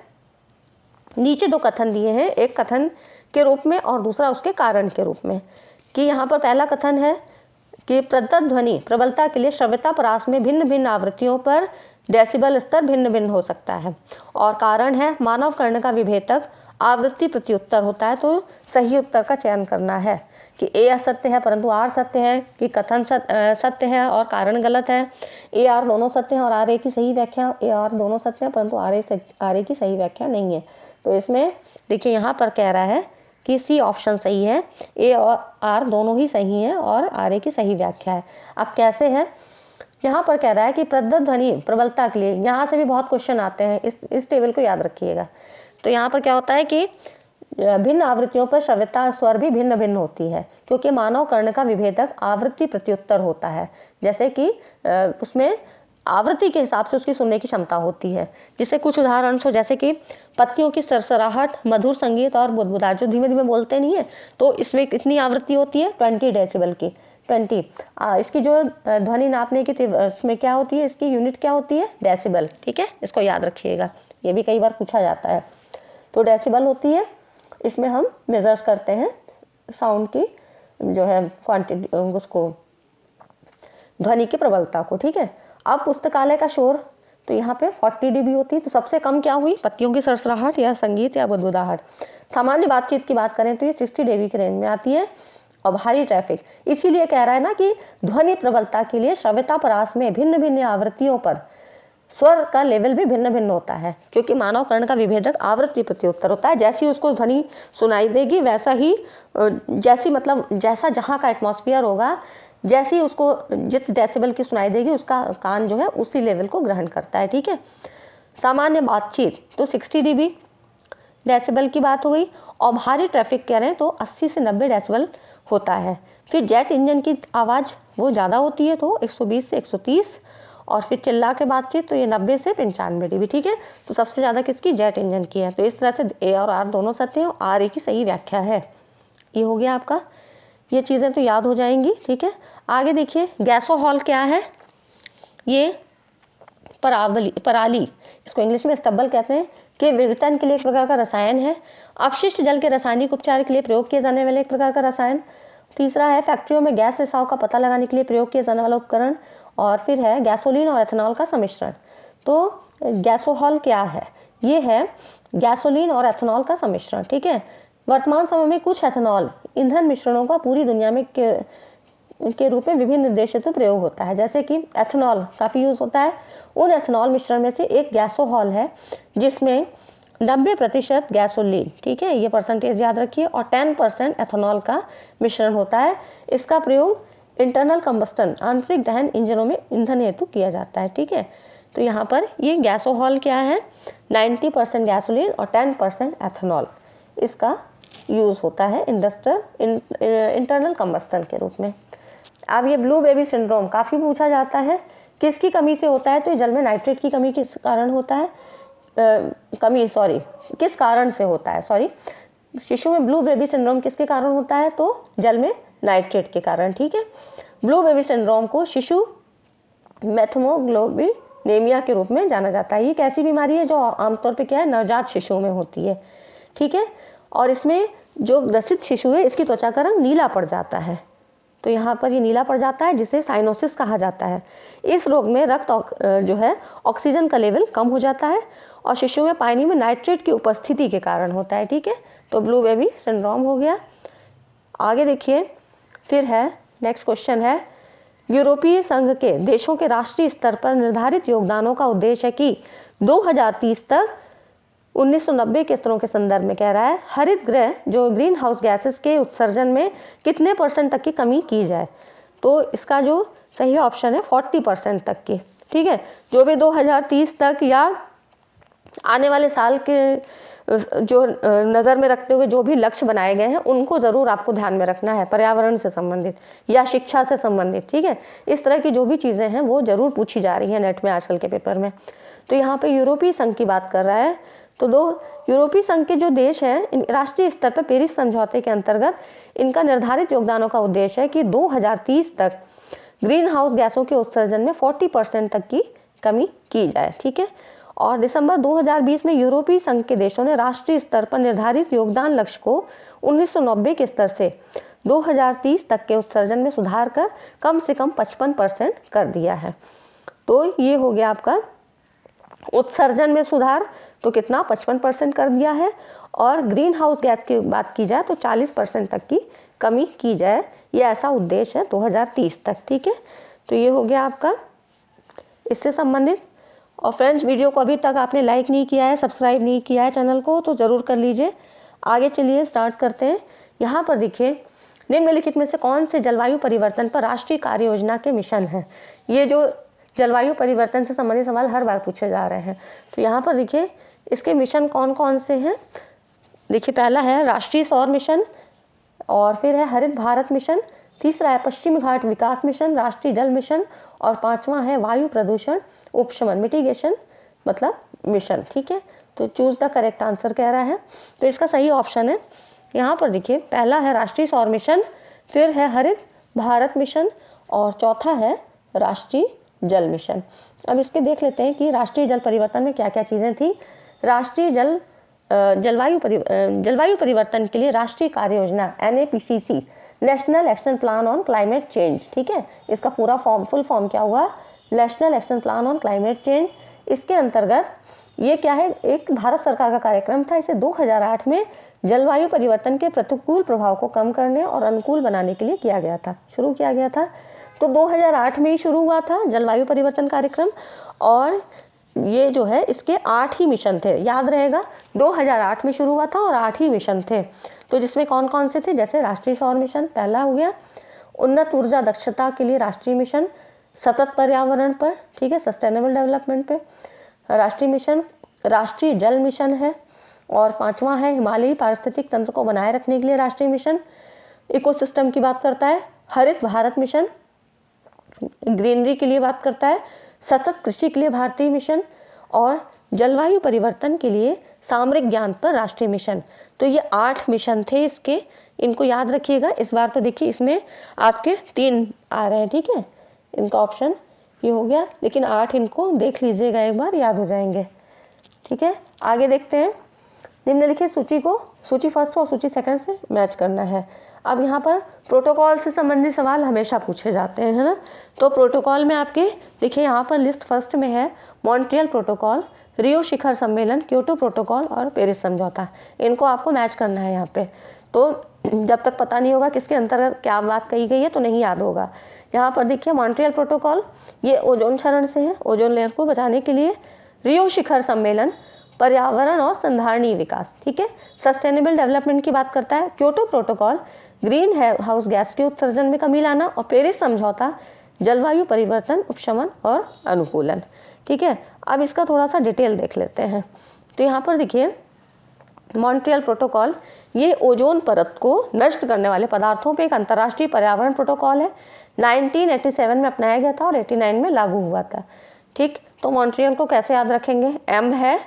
नीचे दो कथन दिए हैं, एक कथन के रूप में और दूसरा उसके कारण के रूप में। कि यहाँ पर पहला कथन है कि प्रदत्त ध्वनि प्रबलता के लिए श्रव्यता परास में भिन्न भिन्न आवृत्तियों पर डेसिबल स्तर भिन्न भिन्न हो सकता है, और कारण है मानव कर्ण का विभेदक आवृत्ति प्रत्युत्तर होता है। तो सही उत्तर का चयन करना है कि ए असत्य है परंतु आर सत्य है, कि कथन सत्य है और कारण गलत है, ए आर दोनों सत्य हैं और आर ए की सही व्याख्या, ए आर दोनों सत्य हैं परंतु आर ए की सही व्याख्या नहीं है। तो इसमें देखिए यहाँ पर कह रहा है कि सी ऑप्शन सही है, ए और आर दोनों ही सही हैं और आर ए की सही व्याख्या है। अब कैसे है, यहाँ पर कह रहा है कि प्रदत्त ध्वनि प्रबलता के लिए, यहाँ से भी बहुत क्वेश्चन आते हैं, इस टेबल को याद रखिएगा। तो यहाँ पर क्या होता है कि भिन्न आवृत्तियों पर श्रव्यता स्वर भी भिन्न भिन्न होती है, क्योंकि मानव कर्ण का विभेदक आवृत्ति प्रत्युत्तर होता है। जैसे कि उसमें आवृत्ति के हिसाब से उसकी सुनने की क्षमता होती है। जिससे कुछ उदाहरण हो, जैसे कि पत्तियों की सरसराहट, मधुर संगीत और बुदबुदाहट, जो धीमे धीमे बोलते नहीं है, तो इसमें कितनी आवृत्ति होती है, 20 डेसिबल की, 20। इसकी जो ध्वनि नापने की इसमें क्या होती है, इसकी यूनिट क्या होती है, डेसिबल। ठीक है, इसको याद रखिएगा, ये भी कई बार पूछा जाता है। तो डेसिबल होती है, इसमें हम मेजर्स करते हैं साउंड की जो है क्वांटिटी, उसको ध्वनि की प्रबलता को। ठीक है, अब पुस्तकालय का शोर, तो यहाँ पे 40 dB होती है। तो सबसे कम क्या हुई, पत्तियों की सरसराहट या संगीत या बुदबुदाहट। सामान्य बातचीत की बात करें तो ये 60 dB की रेंज में आती है। और भारी ट्रैफिक, इसीलिए कह रहा है ना कि ध्वनि प्रबलता के लिए श्रव्यता परास में भिन्न भिन्न आवृत्तियों पर स्वर का लेवल भी भिन्न भिन्न होता है, क्योंकि मानव कर्ण का विभेदक आवृत्ति प्रत्युत्तर होता है। जैसी उसको ध्वनि सुनाई देगी वैसा ही, जैसी मतलब जैसा जहाँ का एटमॉस्फेयर होगा, जैसी उसको जिस डेसिबल की सुनाई देगी उसका कान जो है उसी लेवल को ग्रहण करता है। ठीक है, सामान्य बातचीत तो 60 dB डेसिबल की बात हो गई। और भारी ट्रैफिक करें तो 80 से 90 डेसिबल होता है। फिर जेट इंजन की आवाज़ वो ज़्यादा होती है, तो 120 से 130। और फिर चिल्ला के बातचीत तो ये 90 से 95 dB। ठीक है, तो सबसे ज़्यादा किसकी, जेट इंजन की है। तो इस तरह से ए और आर दोनों सत्य हैं और आर ए की सही व्याख्या है। ये हो गया आपका, ये चीज़ें तो याद हो जाएंगी। ठीक है, आगे देखिए, गैसोहॉल क्या है, ये पराली, इसको इंग्लिश में स्टब्बल कहते हैं, के विघटन के लिए एक प्रकार का रसायन है। अपशिष्ट जल के रासायनिक उपचार के लिए प्रयोग किए जाने वाले एक प्रकार का रसायन। तीसरा है फैक्ट्रियों में गैस रिसाव का पता लगाने के लिए प्रयोग किया जाने वाला उपकरण। और फिर है गैसोलीन और एथेनॉल का सम्मिश्रण। तो गैसोहॉल क्या है, ये है गैसोलीन और एथेनॉल का सम्मिश्रण। ठीक है, वर्तमान समय में कुछ एथेनॉल ईंधन मिश्रणों का पूरी दुनिया में के रूप में विभिन्न उद्देश्यों से प्रयोग होता है। जैसे कि एथेनॉल काफ़ी यूज़ होता है। उन एथेनॉल मिश्रण में से एक गैसोहॉल है, जिसमें 90% गैसोलीन, ठीक है, ये परसेंटेज याद रखिए, और 10% एथेनॉल का मिश्रण होता है। इसका प्रयोग इंटरनल कंबस्टन आंतरिक दहन इंजनों में ईंधन हेतु किया जाता है। ठीक है, तो यहाँ पर ये गैसोहॉल क्या है, 90% गैसोलीन और 10% एथेनॉल, इसका यूज़ होता है इंटरनल कंबस्टन के रूप में। अब ये ब्लू बेबी सिंड्रोम काफ़ी पूछा जाता है, किसकी कमी से होता है, तो जल में नाइट्रेट की कमी किस कारण होता है, किस कारण से होता है, शिशु में ब्लू बेबी सिंड्रोम किसके कारण होता है, तो जल में नाइट्रेट के कारण। ठीक है, ब्लू बेबी सिंड्रोम को शिशु मैथमोग्लोबिनेमिया के रूप में जाना जाता है। ये एक ऐसी बीमारी है जो आमतौर पे क्या है, नवजात शिशुओं में होती है। ठीक है, और इसमें जो ग्रसित शिशु है इसकी त्वचा का रंग नीला पड़ जाता है। तो यहाँ पर ये नीला पड़ जाता है, जिसे साइनोसिस कहा जाता है। इस रोग में रक्त जो है ऑक्सीजन का लेवल कम हो जाता है और शिशु में पानी में नाइट्रेट की उपस्थिति के कारण होता है। ठीक है, तो ब्लू बेबी सिंड्रोम हो गया। आगे देखिए, फिर है नेक्स्ट क्वेश्चन है, यूरोपीय संघ के देशों के राष्ट्रीय स्तर पर निर्धारित योगदानों का उद्देश्य है कि 2030 तक 1990 के स्तरों के संदर्भ में कह रहा है हरित गृह जो ग्रीन हाउस गैसेस के उत्सर्जन में कितने % तक की कमी की जाए। तो इसका जो सही ऑप्शन है 40% तक की। ठीक है, जो भी 2030 तक या आने वाले साल के जो नज़र में रखते हुए जो भी लक्ष्य बनाए गए हैं उनको ज़रूर आपको ध्यान में रखना है, पर्यावरण से संबंधित या शिक्षा से संबंधित। ठीक है, इस तरह की जो भी चीज़ें हैं वो ज़रूर पूछी जा रही हैं नेट में आजकल के पेपर में। तो यहाँ पे यूरोपीय संघ की बात कर रहा है, तो 2 यूरोपीय संघ के जो देश हैं राष्ट्रीय स्तर पर पेरिस समझौते के अंतर्गत इनका निर्धारित योगदानों का उद्देश्य है कि 2030 तक ग्रीन हाउस गैसों के उत्सर्जन में 40% तक की कमी की जाए। ठीक है, और दिसंबर 2020 में यूरोपीय संघ के देशों ने राष्ट्रीय स्तर पर निर्धारित योगदान लक्ष्य को 1990 के स्तर से 2030 तक के उत्सर्जन में सुधार कर कम से कम 55% कर दिया है। तो ये हो गया आपका उत्सर्जन में सुधार, तो कितना 55% कर दिया है, और ग्रीन हाउस गैस की बात की जाए तो 40% तक की कमी की जाए, ये ऐसा उद्देश्य है 2030 तक। ठीक है, तो ये हो गया आपका इससे संबंधित। और फ्रेंड्स, वीडियो को अभी तक आपने लाइक नहीं किया है, सब्सक्राइब नहीं किया है चैनल को, तो ज़रूर कर लीजिए। आगे चलिए स्टार्ट करते हैं। यहाँ पर देखिए, निम्नलिखित में से कौन से जलवायु परिवर्तन पर राष्ट्रीय कार्य योजना के मिशन हैं। ये जो जलवायु परिवर्तन से संबंधित सवाल हर बार पूछे जा रहे हैं। तो यहाँ पर देखिए इसके मिशन कौन कौन से हैं। देखिए, पहला है राष्ट्रीय सौर मिशन, और फिर है हरित भारत मिशन, तीसरा है पश्चिम घाट विकास मिशन, राष्ट्रीय जल मिशन, और 5वां है वायु प्रदूषण उपशमन मिटिगेशन मतलब मिशन। ठीक है, तो चूज द करेक्ट आंसर कह रहा है। तो इसका सही ऑप्शन है यहाँ पर देखिए, पहला है राष्ट्रीय सौर मिशन, फिर है हरित भारत मिशन, और चौथा है राष्ट्रीय जल मिशन। अब इसके देख लेते हैं कि राष्ट्रीय जल परिवर्तन में क्या क्या चीज़ें थी। राष्ट्रीय जलवायु परिवर्तन के लिए राष्ट्रीय कार्य योजना NAPCC national action plan on climate change. ठीक है, इसका पूरा फुल फॉर्म क्या हुआ, national action plan on climate change. इसके अंतर्गत ये क्या है, एक भारत सरकार का कार्यक्रम था। इसे 2008 में जलवायु परिवर्तन के प्रतिकूल प्रभाव को कम करने और अनुकूल बनाने के लिए किया गया था, शुरू किया गया था। तो 2008 में ही शुरू हुआ था जलवायु परिवर्तन कार्यक्रम, और ये जो है इसके 8 ही मिशन थे, याद रहेगा 2008 में शुरू हुआ था और 8 ही मिशन थे। तो जिसमें कौन कौन से थे, जैसे राष्ट्रीय सौर मिशन पहला हो गया, उन्नत ऊर्जा दक्षता के लिए राष्ट्रीय मिशन, सतत पर्यावरण पर, ठीक है, सस्टेनेबल डेवलपमेंट पे राष्ट्रीय मिशन, राष्ट्रीय जल मिशन है, और 5वां है हिमालयी पारिस्थितिक तंत्र को बनाए रखने के लिए राष्ट्रीय मिशन, इकोसिस्टम की बात करता है, हरित भारत मिशन ग्रीनरी के लिए बात करता है, सतत कृषि के लिए भारतीय मिशन, और जलवायु परिवर्तन के लिए सामरिक ज्ञान पर राष्ट्रीय मिशन। तो ये 8 मिशन थे इसके, इनको याद रखिएगा। इस बार तो देखिए इसमें आपके 3 आ रहे हैं। ठीक है, इनका ऑप्शन ये हो गया, लेकिन 8 इनको देख लीजिएगा एक बार, याद हो जाएंगे। ठीक है, आगे देखते हैं। निम्नलिखित सूची फर्स्ट और सूची सेकंड से मैच करना है। अब यहाँ पर प्रोटोकॉल से संबंधित सवाल हमेशा पूछे जाते हैं, है ना। तो प्रोटोकॉल में आपके देखिए यहाँ पर लिस्ट फर्स्ट में है मॉन्ट्रियल प्रोटोकॉल, रियो शिखर सम्मेलन, क्योटो प्रोटोकॉल और पेरिस समझौता। इनको आपको मैच करना है यहाँ पे। तो जब तक पता नहीं होगा किसके अंतर्गत क्या बात कही गई है तो नहीं याद होगा। यहाँ पर देखिए मॉन्ट्रियल प्रोटोकॉल ये ओजोन क्षरण से है, ओजोन लेयर को बचाने के लिए। रियो शिखर सम्मेलन पर्यावरण और संधारणीय विकास, ठीक है, सस्टेनेबल डेवलपमेंट की बात करता है। Kyoto protocol green house gas के उत्सर्जन में कमी लाना, और पेरिस समझौता जलवायु परिवर्तन उपशमन और अनुकूलन। ठीक है, अब इसका थोड़ा सा डिटेल देख लेते हैं। तो यहाँ पर देखिए मॉन्ट्रियल प्रोटोकॉल ये ओजोन परत को नष्ट करने वाले पदार्थों पे एक अंतर्राष्ट्रीय पर्यावरण प्रोटोकॉल है। 1987 में अपनाया गया था और 89 में लागू हुआ था। ठीक, तो मॉन्ट्रियल को कैसे याद रखेंगे, M है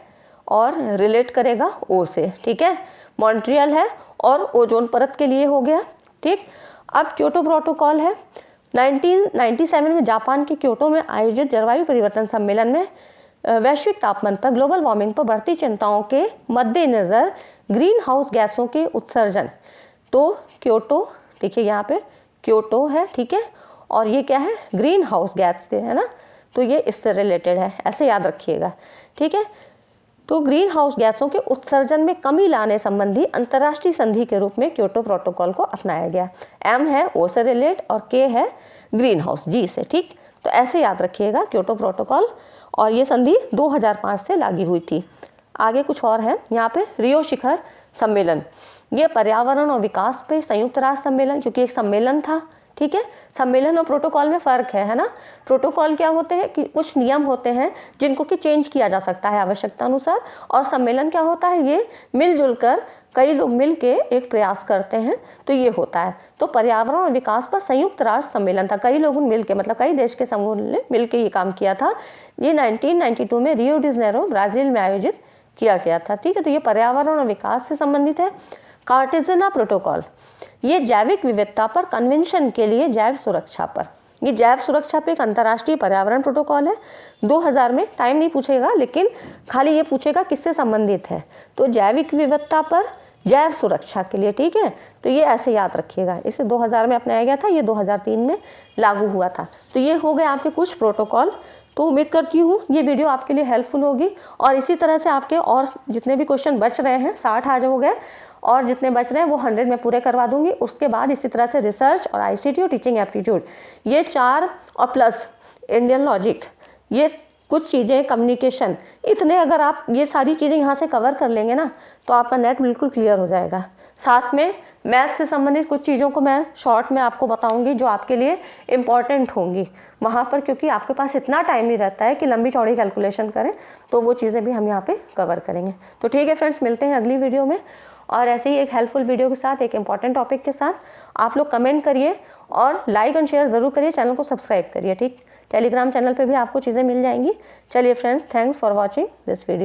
और रिलेट करेगा O से। ठीक है, मॉन्ट्रियल है और ओजोन परत के लिए हो गया। ठीक, अब क्योटो प्रोटोकॉल है। 1997 में जापान के क्योटो में आयोजित जलवायु परिवर्तन सम्मेलन में वैश्विक तापमान पर, ग्लोबल वार्मिंग पर बढ़ती चिंताओं के मद्देनज़र ग्रीन हाउस गैसों के उत्सर्जन, तो क्योटो देखिए यहाँ पे क्योटो है, ठीक है, और ये क्या है, ग्रीन हाउस गैस के, है ना, तो ये इससे रिलेटेड है, ऐसे याद रखिएगा, ठीक है। तो ग्रीन हाउस गैसों के उत्सर्जन में कमी लाने संबंधी अंतर्राष्ट्रीय संधि के रूप में क्योटो प्रोटोकॉल को अपनाया गया। एम है ओ से रिलेट और के है ग्रीन हाउस, जी से, ठीक। तो ऐसे याद रखिएगा क्योटो प्रोटोकॉल, और ये संधि 2005 से लागू हुई थी। आगे कुछ और है यहाँ पे, रियो शिखर सम्मेलन, ये पर्यावरण और विकास पे संयुक्त राष्ट्र सम्मेलन, क्योंकि एक सम्मेलन था, ठीक है। सम्मेलन और प्रोटोकॉल में फ़र्क है ना। प्रोटोकॉल क्या होते हैं कि कुछ नियम होते हैं जिनको कि चेंज किया जा सकता है आवश्यकता अनुसार, और सम्मेलन क्या होता है, ये मिलजुल कर कई लोग मिल के एक प्रयास करते हैं, तो ये होता है। तो पर्यावरण और विकास पर संयुक्त राष्ट्र सम्मेलन था, कई लोगों ने मिल के, मतलब कई देश के समूह ने मिल के ये काम किया था। ये 1992 में रियो डी जनेरो ब्राज़ील में आयोजित किया गया था, ठीक है। तो ये पर्यावरण और विकास से संबंधित है। कार्टेजेना प्रोटोकॉल, ये जैविक विविधता पर कन्वेंशन के लिए जैव सुरक्षा पर, ये जैव सुरक्षा पे एक अंतर्राष्ट्रीय पर्यावरण प्रोटोकॉल है। 2000 में, टाइम नहीं पूछेगा लेकिन खाली ये पूछेगा किससे संबंधित है, तो जैविक विविधता पर जैव सुरक्षा के लिए, ठीक है। तो ये ऐसे याद रखिएगा, इसे 2000 में अपनाया गया था, ये 2003 में लागू हुआ था। तो ये हो गए आपके कुछ प्रोटोकॉल। तो उम्मीद करती हूँ ये वीडियो आपके लिए हेल्पफुल होगी, और इसी तरह से आपके और जितने भी क्वेश्चन बच रहे हैं, 60 आज हो गए, और जितने बच रहे हैं वो 100 में पूरे करवा दूंगी। उसके बाद इसी तरह से रिसर्च और आईसीटी और टीचिंग एप्टीट्यूड, ये 4 और प्लस इंडियन लॉजिक, ये कुछ चीज़ें, कम्युनिकेशन, इतने अगर आप ये सारी चीज़ें यहाँ से कवर कर लेंगे ना, तो आपका नेट बिल्कुल क्लियर हो जाएगा। साथ में मैथ से संबंधित कुछ चीज़ों को मैं शॉर्ट में आपको बताऊंगी जो आपके लिए इम्पॉर्टेंट होंगी वहाँ पर, क्योंकि आपके पास इतना टाइम नहीं रहता है कि लंबी चौड़ी कैलकुलेशन करें, तो वो चीज़ें भी हम यहाँ पे कवर करेंगे। तो ठीक है फ्रेंड्स, मिलते हैं अगली वीडियो में, और ऐसे ही एक हेल्पफुल वीडियो के साथ, एक इंपॉर्टेंट टॉपिक के साथ। आप लोग कमेंट करिए और लाइक एंड शेयर ज़रूर करिए, चैनल को सब्सक्राइब करिए, ठीक। टेलीग्राम चैनल पे भी आपको चीज़ें मिल जाएंगी। चलिए friends, thanks for watching this video.